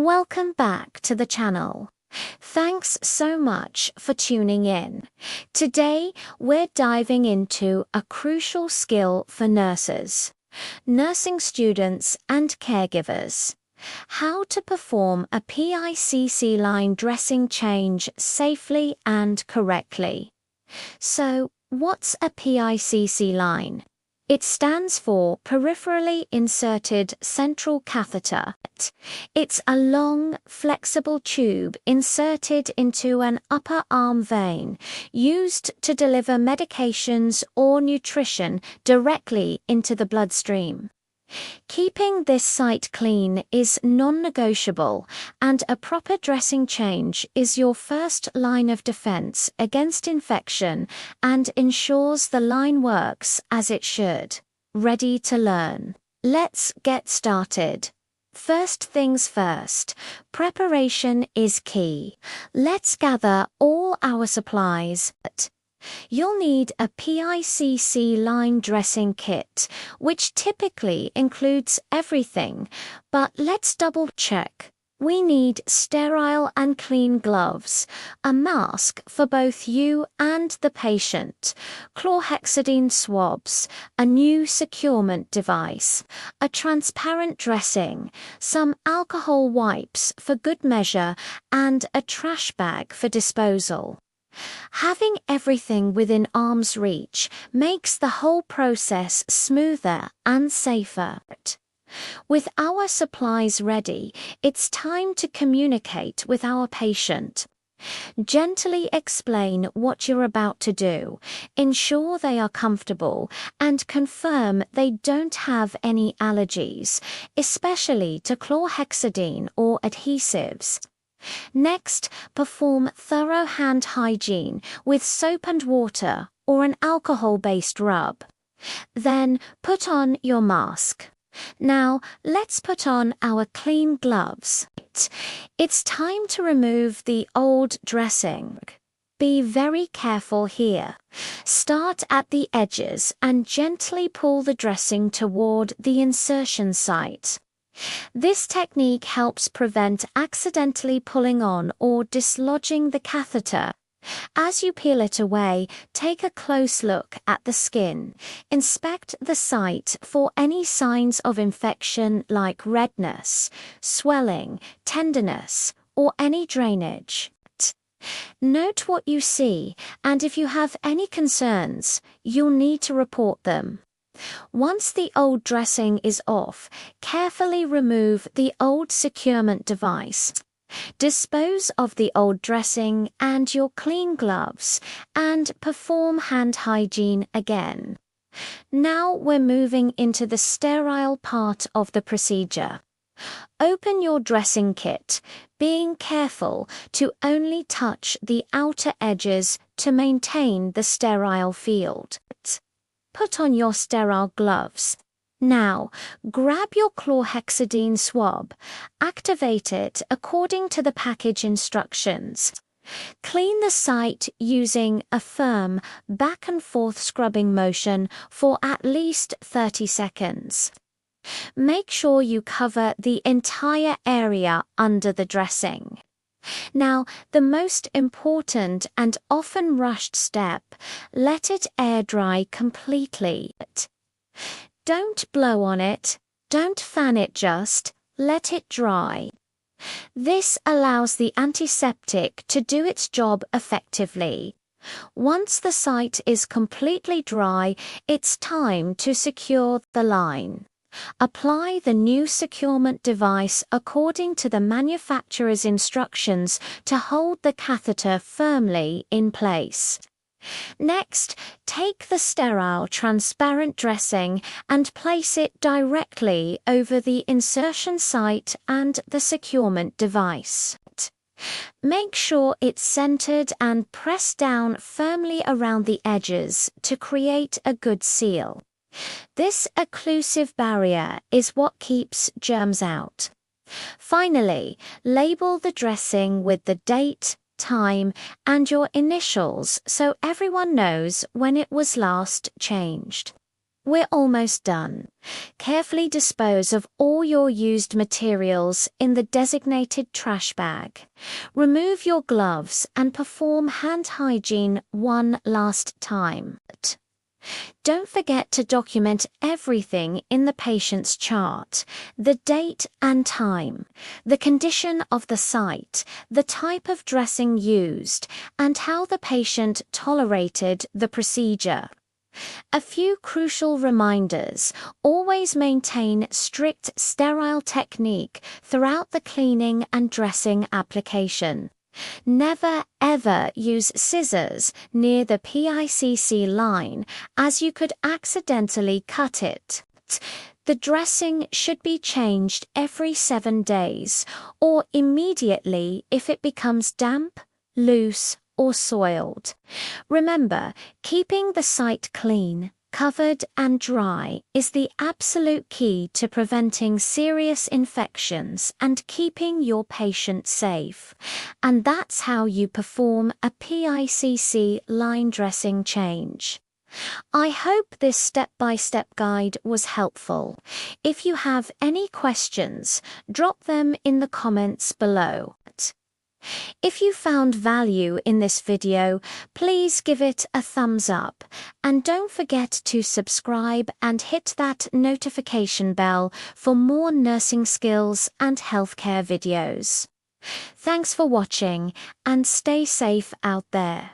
Welcome back to the channel. Thanks so much for tuning in. Today, we're diving into a crucial skill for nurses, nursing students and caregivers. How to perform a PICC line dressing change safely and correctly. So, what's a PICC line? It stands for Peripherally Inserted Central Catheter. It's a long, flexible tube inserted into an upper arm vein, used to deliver medications or nutrition directly into the bloodstream. Keeping this site clean is non-negotiable, and a proper dressing change is your first line of defense against infection and ensures the line works as it should. Ready to learn? Let's get started. First things first, preparation is key. Let's gather all our supplies. You'll need a PICC line dressing kit, which typically includes everything, but let's double check. We need sterile and clean gloves, a mask for both you and the patient, Chlorhexidine swabs, a new securement device, a transparent dressing, some alcohol wipes for good measure, and a trash bag for disposal. Having everything within arm's reach makes the whole process smoother and safer. With our supplies ready, it's time to communicate with our patient. Gently explain what you're about to do, ensure they are comfortable, and confirm they don't have any allergies, especially to chlorhexidine or adhesives. Next, perform thorough hand hygiene with soap and water or an alcohol-based rub. Then, put on your mask. Now, let's put on our clean gloves. It's time to remove the old dressing. Be very careful here. Start at the edges and gently pull the dressing toward the insertion site. This technique helps prevent accidentally pulling on or dislodging the catheter. As you peel it away, take a close look at the skin. Inspect the site for any signs of infection like redness, swelling, tenderness, or any drainage. Note what you see, and if you have any concerns, you'll need to report them. Once the old dressing is off, carefully remove the old securement device. Dispose of the old dressing and your clean gloves, and perform hand hygiene again. Now we're moving into the sterile part of the procedure. Open your dressing kit, being careful to only touch the outer edges to maintain the sterile field. Put on your sterile gloves. Now, grab your chlorhexidine swab. Activate it according to the package instructions. Clean the site using a firm back and forth scrubbing motion for at least 30 seconds. Make sure you cover the entire area under the dressing. Now, the most important and often rushed step, let it air dry completely. Don't blow on it, don't fan it, just let it dry. This allows the antiseptic to do its job effectively. Once the site is completely dry, it's time to secure the line. Apply the new securement device according to the manufacturer's instructions to hold the catheter firmly in place. Next, take the sterile transparent dressing and place it directly over the insertion site and the securement device. Make sure it's centered and press down firmly around the edges to create a good seal. This occlusive barrier is what keeps germs out. Finally, label the dressing with the date, time, and your initials so everyone knows when it was last changed. We're almost done. Carefully dispose of all your used materials in the designated trash bag. Remove your gloves and perform hand hygiene one last time. Don't forget to document everything in the patient's chart: the date and time, the condition of the site, the type of dressing used, and how the patient tolerated the procedure. A few crucial reminders: always maintain strict sterile technique throughout the cleaning and dressing application. Never ever use scissors near the PICC line, as you could accidentally cut it. The dressing should be changed every 7 days, or immediately if it becomes damp, loose, or soiled. Remember, keeping the site clean, covered, and dry is the absolute key to preventing serious infections and keeping your patient safe. And that's how you perform a PICC line dressing change. I hope this step-by-step guide was helpful. If you have any questions, drop them in the comments below. If you found value in this video, please give it a thumbs up, and don't forget to subscribe and hit that notification bell for more nursing skills and healthcare videos. Thanks for watching, and stay safe out there.